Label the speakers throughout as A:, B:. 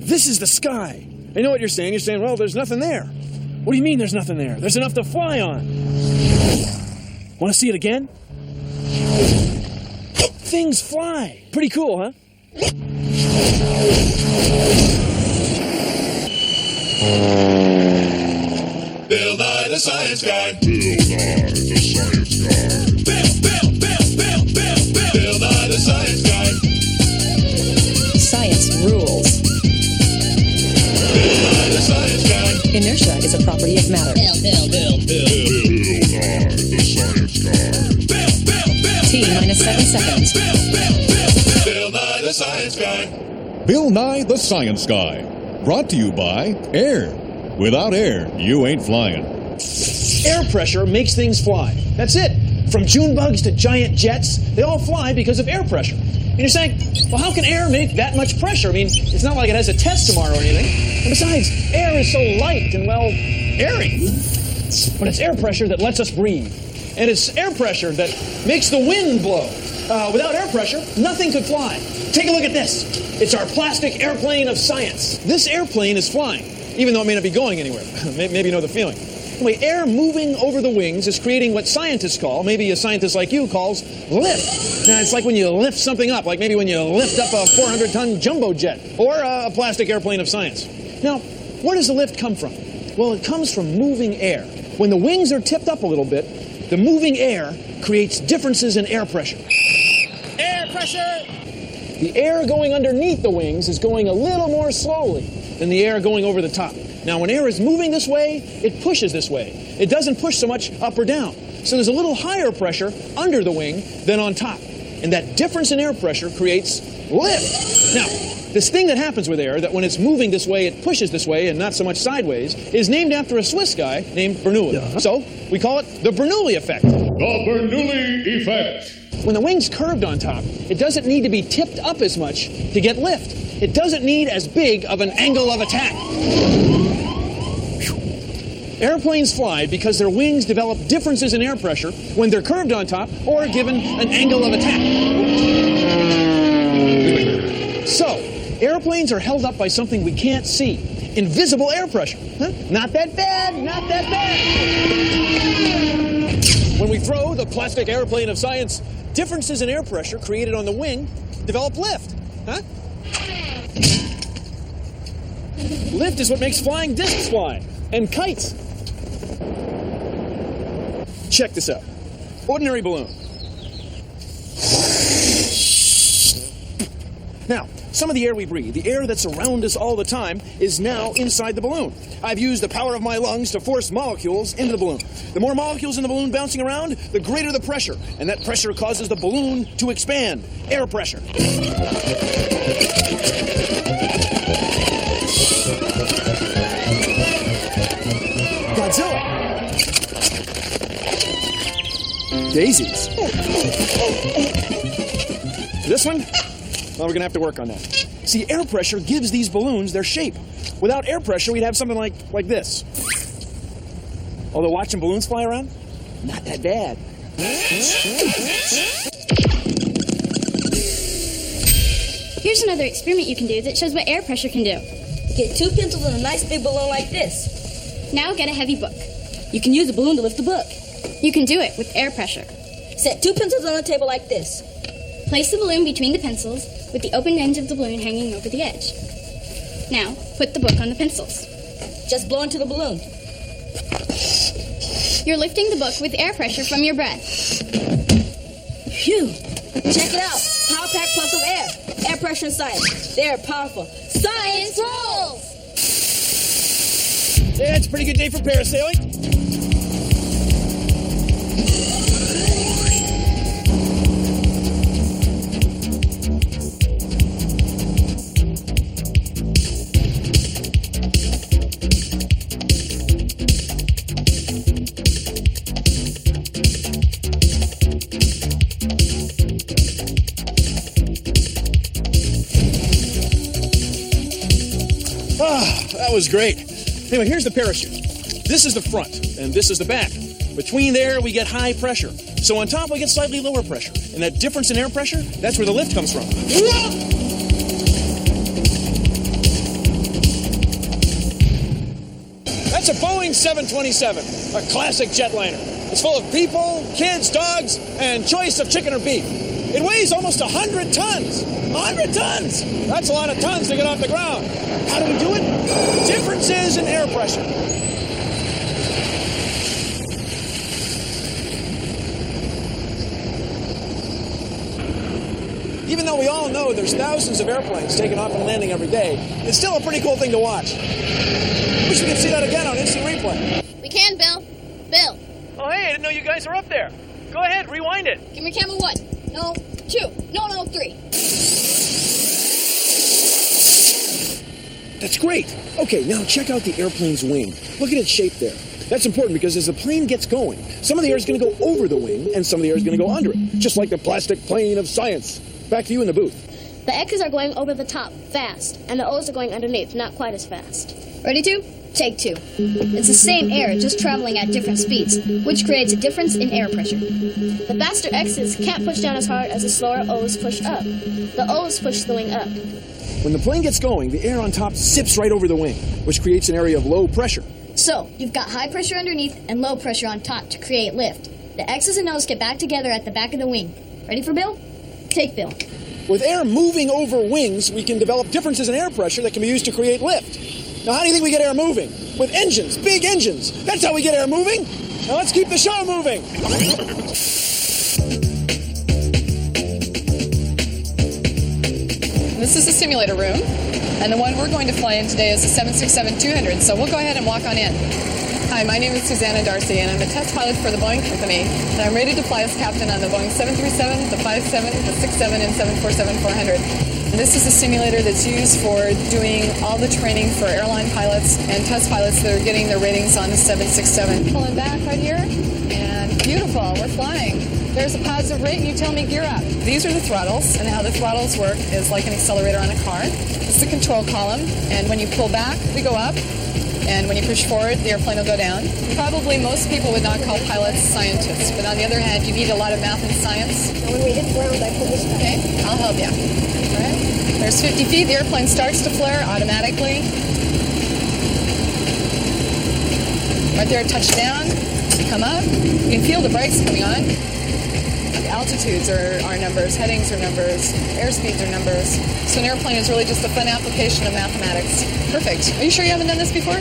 A: This is the sky. I know what you're saying. You're saying, well, there's nothing there. What do you mean there's nothing there? There's enough to fly on. Want to see it again? Things fly. Pretty cool, huh?
B: Bill Nye the Science Guy. Bill Nye the Science Guy. Bill Nye the Science Guy.
C: Science rules.
B: Bill Nye the Science Guy.
C: Inertia is a property of matter.
B: Bill Nye the Science Guy.
C: T minus 7 seconds.
B: Bill Nye the Science Guy.
D: Bill Nye the Science Guy. Brought to you by Air. Without air, you ain't flying.
A: Air pressure makes things fly. That's it. From June bugs to giant jets, they all fly because of air pressure. And you're saying, well, how can air make that much pressure? I mean, it's not like it has a test tomorrow or anything. And besides, air is so light and, well, airy. But it's air pressure that lets us breathe. And it's air pressure that makes the wind blow. Without air pressure, nothing could fly. Take a look at this. It's our plastic airplane of science. This airplane is flying, even though it may not be going anywhere. Maybe you know the feeling. Anyway, air moving over the wings is creating what scientists call, maybe a scientist like you calls, lift. Now, it's like when you lift something up, like maybe when you lift up a 400-ton jumbo jet, or a plastic airplane of science. Now, where does the lift come from? Well, it comes from moving air. When the wings are tipped up a little bit, the moving air creates differences in air pressure. Air pressure! The air going underneath the wings is going a little more slowly than the air going over the top. Now, when air is moving this way, it pushes this way. It doesn't push so much up or down. So there's a little higher pressure under the wing than on top. And that difference in air pressure creates lift. Now, this thing that happens with air, that when it's moving this way, it pushes this way and not so much sideways, is named after a Swiss guy named Bernoulli. So we call it the Bernoulli effect.
D: The Bernoulli effect.
A: When the wing's curved on top, it doesn't need to be tipped up as much to get lift. It doesn't need as big of an angle of attack. Airplanes fly because their wings develop differences in air pressure when they're curved on top or given an angle of attack. So, airplanes are held up by something we can't see. Invisible air pressure. Huh? Not that bad, not that bad. When we throw the plastic airplane of science, differences in air pressure created on the wing develop lift. Huh? Lift is what makes flying discs fly, and kites. Check this out. Ordinary balloon. Now, some of the air we breathe, the air that's around us all the time, is now inside the balloon. I've used the power of my lungs to force molecules into the balloon. The more molecules in the balloon bouncing around, the greater the pressure, and that pressure causes the balloon to expand. Air pressure. Godzilla. Daisies. This one? Well, we're going to have to work on that. See, air pressure gives these balloons their shape. Without air pressure, we'd have something like this. Although watching balloons fly around, not that bad.
E: Here's another experiment you can do that shows what air pressure can do.
F: Get 2 pencils and a nice big balloon like this.
E: Now get a heavy book.
F: You can use a balloon to lift the book.
E: You can do it with air pressure.
F: Set 2 pencils on a table like this.
E: Place the balloon between the pencils with the open ends of the balloon hanging over the edge. Now, put the book on the pencils.
F: Just blow into the balloon.
E: You're lifting the book with air pressure from your breath.
F: Phew! Check it out. Power pack plus of air. Air pressure and science. They're powerful. Science rules!
A: Yeah, it's a pretty good day for parasailing. That was great. Anyway, here's the parachute. This is the front, and this is the back. Between there, we get high pressure. So on top, we get slightly lower pressure. And that difference in air pressure, that's where the lift comes from. That's a Boeing 727, a classic jetliner. It's full of people, kids, dogs, and choice of chicken or beef. It weighs almost 100 tons. 100 tons! That's a lot of tons to get off the ground. How do we do it? Differences in air pressure. Even though we all know there's thousands of airplanes taking off and landing every day, it's still a pretty cool thing to watch. Wish we could see that again on instant replay.
E: We can, Bill. Bill,
A: Oh, hey, I didn't know you guys were up there. Go ahead, rewind it.
E: give me camera 1. No, 2. No, 3.
G: That's great. Okay, now check out the airplane's wing. Look at its shape there. That's important because as the plane gets going, some of the air is going to go over the wing and some of the air is going to go under it, just like the plastic plane of science. Back to you in the booth.
H: The X's are going over the top, fast, and the O's are going underneath, not quite as fast.
E: Ready to? Take 2. It's the same air, just traveling at different speeds, which creates a difference in air pressure.
H: The faster X's can't push down as hard as the slower O's push up. The O's push the wing up.
G: When the plane gets going, the air on top zips right over the wing, which creates an area of low pressure.
E: So, you've got high pressure underneath and low pressure on top to create lift. The X's and O's get back together at the back of the wing. Ready for Bill? Take Bill.
G: With air moving over wings, we can develop differences in air pressure that can be used to create lift. Now, how do you think we get air moving? With engines, big engines. That's how we get air moving. Now, let's keep the show moving.
C: This is the simulator room, and the one we're going to fly in today is the 767-200, so we'll go ahead and walk on in. Hi, my name is Susanna Darcy, and I'm a test pilot for the Boeing Company, and I'm ready to fly as captain on the Boeing 737, the 57, the 67, and 747-400. And this is a simulator that's used for doing all the training for airline pilots and test pilots that are getting their ratings on the 767. Pulling back right here, and beautiful, we're flying. There's a positive rate, and you tell me gear up. These are the throttles, and how the throttles work is like an accelerator on a car. It's the control column, and when you pull back, we go up. And when you push forward, the airplane will go down. Probably most people would not call pilots scientists, but on the other hand, you need a lot of math and science.
H: When we hit ground, I pull this back.
C: Okay, I'll help you. All right. There's 50 feet. The airplane starts to flare automatically. Right there, touchdown. Come up. You can feel the brakes coming on. The altitudes are numbers, headings are numbers, airspeeds are numbers. So an airplane is really just a fun application of mathematics. Perfect. Are you sure you haven't done this before?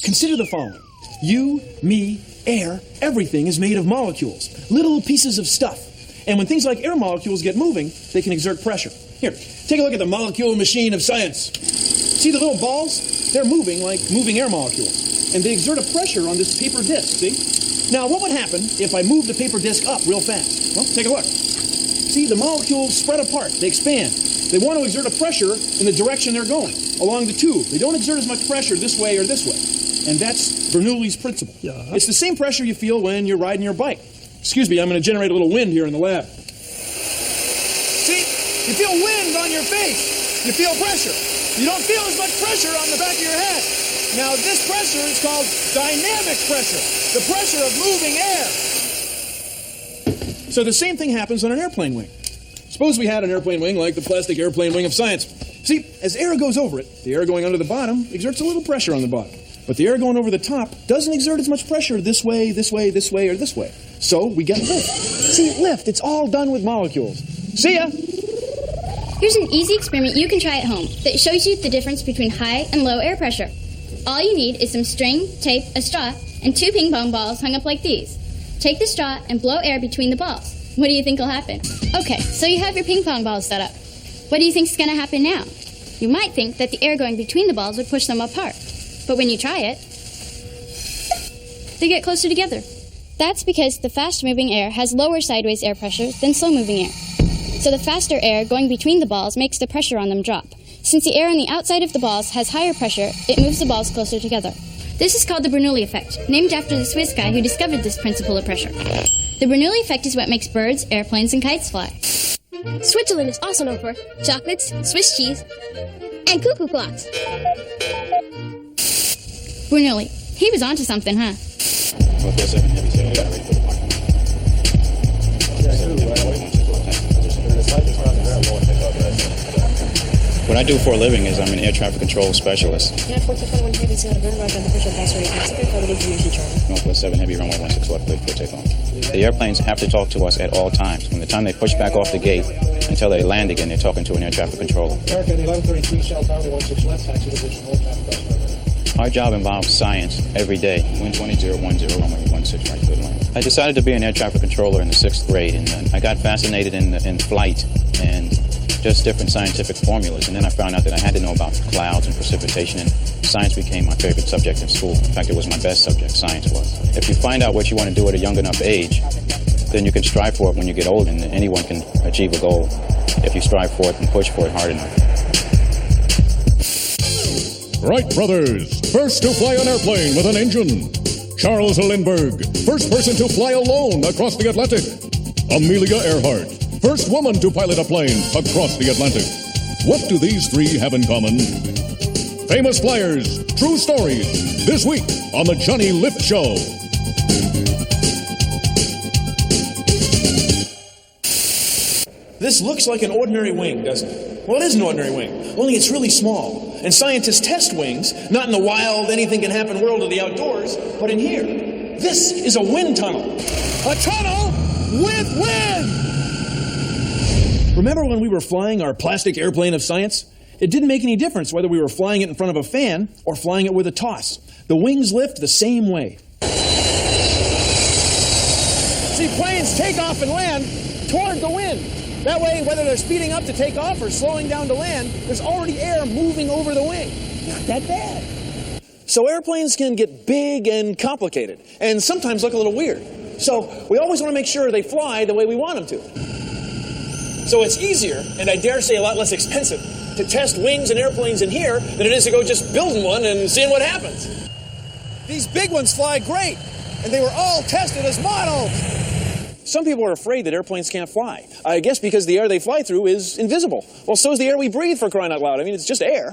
G: Consider the following. You, me, air, everything is made of molecules, little pieces of stuff. And when things like air molecules get moving, they can exert pressure. Here, take a look at the molecule machine of science. See the little balls? They're moving like moving air molecules. And they exert a pressure on this paper disc, see? Now, what would happen if I moved the paper disc up real fast? Well, take a look. See, the molecules spread apart. They expand. They want to exert a pressure in the direction they're going, along the tube. They don't exert as much pressure this way or this way. And that's Bernoulli's principle. Yeah. It's the same pressure you feel when you're riding your bike. Excuse me, I'm going to generate a little wind here in the lab. See? You feel wind on your face. You feel pressure. You don't feel as much pressure on the back of your head. Now, this pressure is called dynamic pressure, the pressure of moving air. So the same thing happens on an airplane wing. Suppose we had an airplane wing like the plastic airplane wing of science. See, as air goes over it, the air going under the bottom exerts a little pressure on the bottom. But the air going over the top doesn't exert as much pressure this way, this way, this way, or this way. So we get lift. See, lift, it's all done with molecules. See ya!
E: Here's an easy experiment you can try at home that shows you the difference between high and low air pressure. All you need is some string, tape, a straw, and 2 ping pong balls hung up like these. Take the straw and blow air between the balls. What do you think will happen? Okay, so you have your ping pong balls set up. What do you think is going to happen now? You might think that the air going between the balls would push them apart. But when you try it, they get closer together. That's because the fast-moving air has lower sideways air pressure than slow-moving air. So the faster air going between the balls makes the pressure on them drop. Since the air on the outside of the balls has higher pressure, it moves the balls closer together. This is called the Bernoulli effect, named after the Swiss guy who discovered this principle of pressure. The Bernoulli effect is what makes birds, airplanes, and kites fly.
H: Switzerland is also known for chocolates, Swiss cheese, and cuckoo clocks.
E: Bernoulli, he was onto something, huh?
I: What I do for a living is I'm an air traffic control specialist.
J: Northwest
I: 7 Heavy, runway 16 left, clear for takeoff. The airplanes have to talk to us at all times. From the time they push back off the gate until they land again, they're talking to an air traffic controller.
A: American 1133, Shell Tower, 16 left, taxi to Vision, hold traffic bus.
I: Our job involves science every day. Wind 2010, runway 16 right, clear land. I decided to be an air traffic controller in the 6th grade, and I got fascinated in flight and just different scientific formulas. And then I found out that I had to know about clouds and precipitation, and science became my favorite subject in school. In fact, it was my best subject, science was. If you find out what you want to do at a young enough age, then you can strive for it when you get old, and anyone can achieve a goal if you strive for it and push for it hard enough.
D: Wright brothers, first to fly an airplane with an engine. Charles Lindbergh, first person to fly alone across the Atlantic. Amelia Earhart, first woman to pilot a plane across the Atlantic. What do these three have in common? Famous flyers, true stories, this week on the Johnny Lift Show.
G: This looks like an ordinary wing, doesn't it? Well, it is an ordinary wing, only it's really small. And scientists test wings, not in the wild, anything-can-happen world of the outdoors, but in here. This is a wind tunnel. A tunnel with wind! Remember when we were flying our plastic airplane of science? It didn't make any difference whether we were flying it in front of a fan or flying it with a toss. The wings lift the same way. See, planes take off and land toward the wind. That way, whether they're speeding up to take off or slowing down to land, there's already air moving over the wing. Not that bad. So airplanes can get big and complicated, and sometimes look a little weird. So we always want to make sure they fly the way we want them to. So it's easier, and I dare say a lot less expensive, to test wings and airplanes in here than it is to go just building one and seeing what happens. These big ones fly great, and they were all tested as models. Some people are afraid that airplanes can't fly. I guess because the air they fly through is invisible. Well, so is the air we breathe, for crying out loud. I mean, it's just air.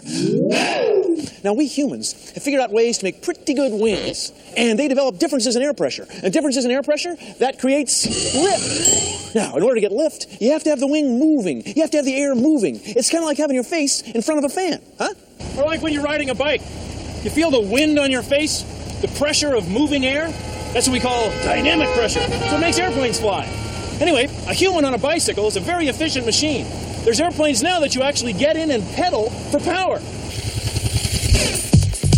G: Now, we humans have figured out ways to make pretty good wings. And they develop differences in air pressure. And differences in air pressure, that creates lift. Now, in order to get lift, you have to have the wing moving. You have to have the air moving. It's kind of like having your face in front of a fan, huh? Or like when you're riding a bike. You feel the wind on your face, the pressure of moving air. That's what we call dynamic pressure. That's what makes airplanes fly. Anyway, a human on a bicycle is a very efficient machine. There's airplanes now that you actually get in and pedal for power.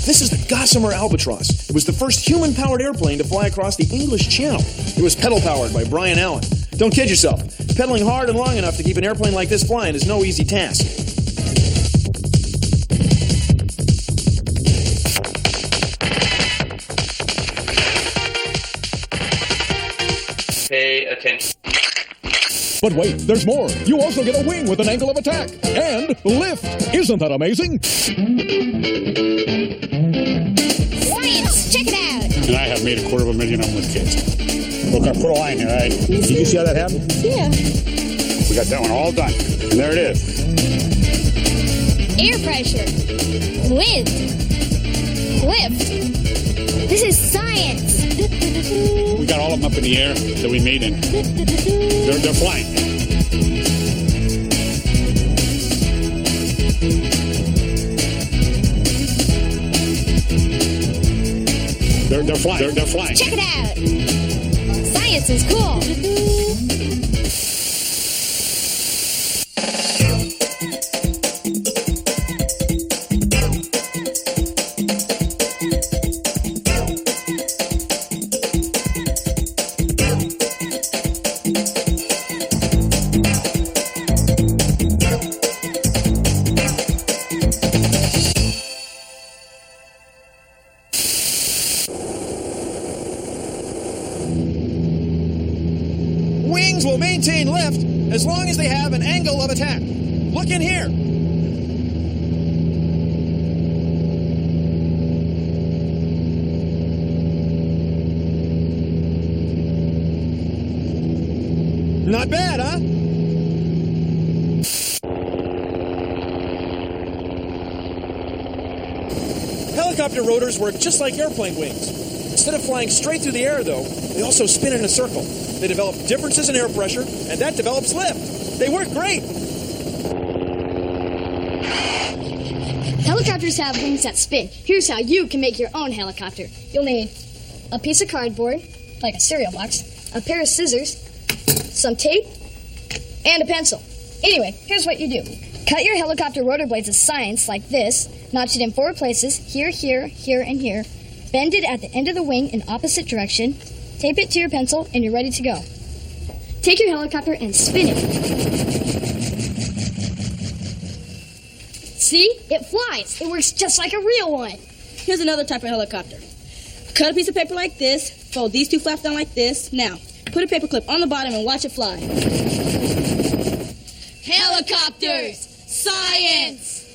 G: This is the Gossamer Albatross. It was the first human-powered airplane to fly across the English Channel. It was pedal-powered by Brian Allen. Don't kid yourself. Pedaling hard and long enough to keep an airplane like this flying is no easy task.
K: Pay attention.
D: But wait, there's more. You also get a wing with an angle of attack and lift. Isn't that amazing?
E: Science, check it out.
L: And I have made $250,000 of them with kids. Look, I put a line here, all right? Did you see how that happened?
E: Yeah.
L: We got that one all done. And there it is.
H: Air pressure. Wind. Lift. This is science.
L: We got all of them up in the air that we made, and they're flying. They're flying. They're flying.
H: Check it out. Science is cool.
G: Wings will maintain lift as long as they have an angle of attack. Look in here. Not bad, huh? Helicopter rotors work just like airplane wings. Instead of flying straight through the air, though, they also spin in a circle. They develop differences in air pressure, and that develops lift. They work great.
H: Helicopters have wings that spin. Here's how you can make your own helicopter. You'll need a piece of cardboard, like a cereal box, a pair of scissors, some tape, and a pencil. Anyway, here's what you do. Cut your helicopter rotor blades of science like this, notch it in 4 places, here, here, here, and here. Bend it at the end of the wing in opposite direction. Tape it to your pencil, and you're ready to go. Take your helicopter and spin it. See? It flies. It works just like a real one.
F: Here's another type of helicopter. Cut a piece of paper like this, fold these 2 flaps down like this. Now, put a paper clip on the bottom and watch it fly.
C: Helicopters! Science!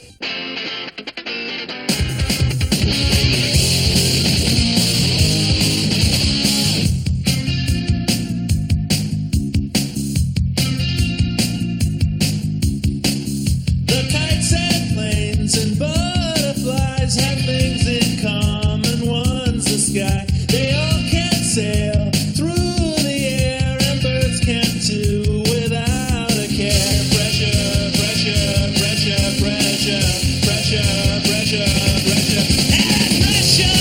B: The kites and planes and butterflies have things in common. One's the sky. They all can sail through the air, and birds can too without a care. Pressure, pressure, pressure, pressure, pressure, pressure, pressure, and pressure,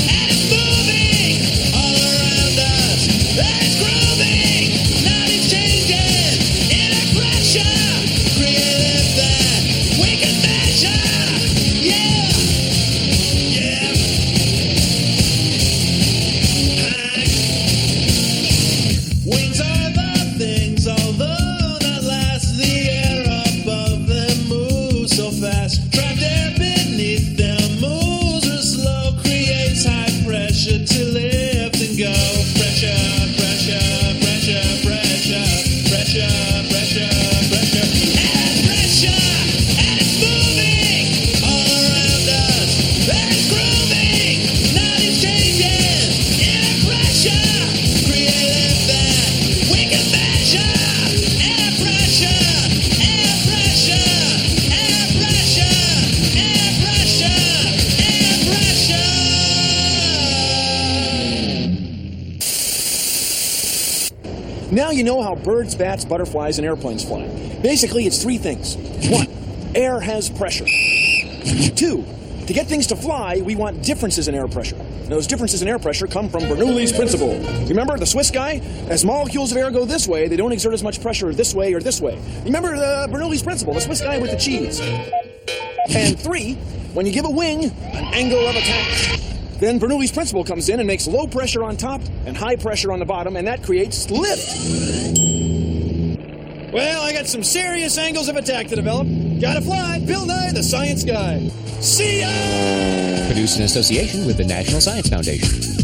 B: and it's moving all around us. And it's grooving, nothing's changing. Inner pressure, creative that we can measure. Yeah, yeah. Wings are the things, although not last. The air above them moves so fast. Trapped air beneath them moves real slow. Creates high pressure to lift and go. Pressure, pressure, pressure, pressure, pressure, pressure, pressure, and pressure, and it's moving all around us. And it's grooving, nothing's changing. Inner pressure, creative that we can measure. Air pressure, air pressure, air pressure, air pressure, air pressure.
G: Now you know how birds, bats, butterflies, and airplanes fly. Basically, it's 3 things. 1, air has pressure. 2, to get things to fly, we want differences in air pressure. And those differences in air pressure come from Bernoulli's principle. Remember the Swiss guy? As molecules of air go this way, they don't exert as much pressure this way or this way. Remember Bernoulli's principle, the Swiss guy with the cheese. And 3, when you give a wing an angle of attack, then Bernoulli's principle comes in and makes low pressure on top and high pressure on the bottom, and that creates lift. Well, I got some serious angles of attack to develop. Gotta fly. Bill Nye, the science guy. See ya!
J: Produced in association with the National Science Foundation.